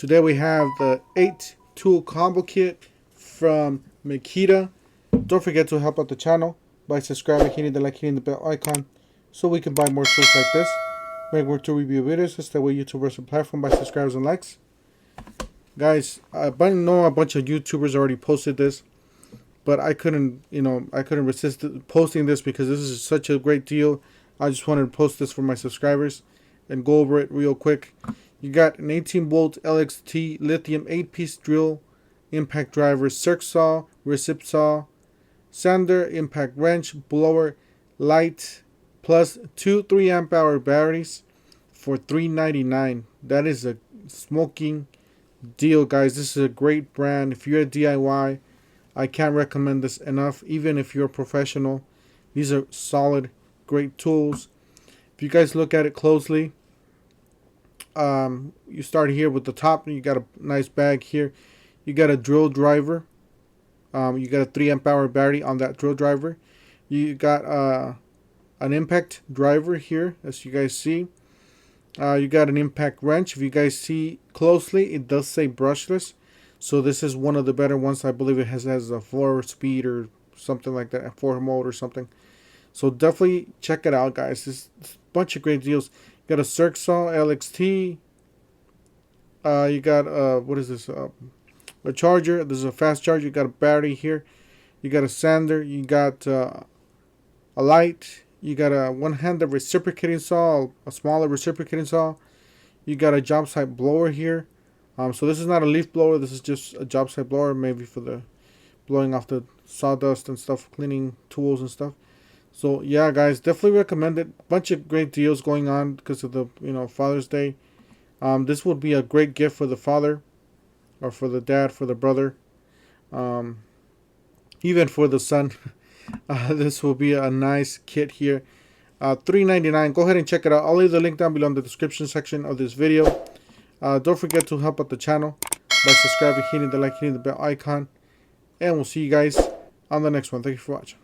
Today we have the 8 tool combo kit from Makita. Don't forget to help out the channel by subscribing, hitting the bell icon so we can buy more tools like this. Make more tool review videos. That's the way YouTubers and platform by subscribers and likes. Guys, I know a bunch of YouTubers already posted this, but I couldn't resist posting this because this is such a great deal. I just wanted to post this for my subscribers and go over it real quick. You got an 18-volt LXT lithium 8-piece drill, impact driver, circ saw, recip saw, sander, impact wrench, blower, light, plus 2 3-amp-hour batteries for $3.99. That is a smoking deal, guys. This is a great brand. If you're a DIY, I can't recommend this enough. Even if you're a professional, these are solid, great tools. If you guys look at it closely, you start here with the top. You got a nice bag here. You got a drill driver. You got a 3-amp-hour battery on that drill driver. You got an impact driver here, as you guys see. You got an impact wrench. If you guys see closely, it does say brushless. So this is one of the better ones. I believe it has a 4-speed or something like that, a 4 mode or something. So definitely check it out, guys. This a bunch of great deals. You got a circ saw LXT. You got what is this? A charger. This is a fast charger. You got a battery here. You got a sander. You got a light. You got a one-handed reciprocating saw, a smaller reciprocating saw. You got a job site blower here. So this is not a leaf blower. This is just a job site blower, maybe for the blowing off the sawdust and stuff, cleaning tools and stuff. So yeah, guys, definitely recommend it. Bunch of great deals going on because of the Father's Day. This would be a great gift for the father, or for the dad, for the brother, even for the son. This will be a nice kit here. $3.99. Go ahead and check it out. I'll leave the link down below in the description section of this video. Don't forget to help out the channel by subscribing, hitting the bell icon, and we'll see you guys on the next one. Thank you for watching.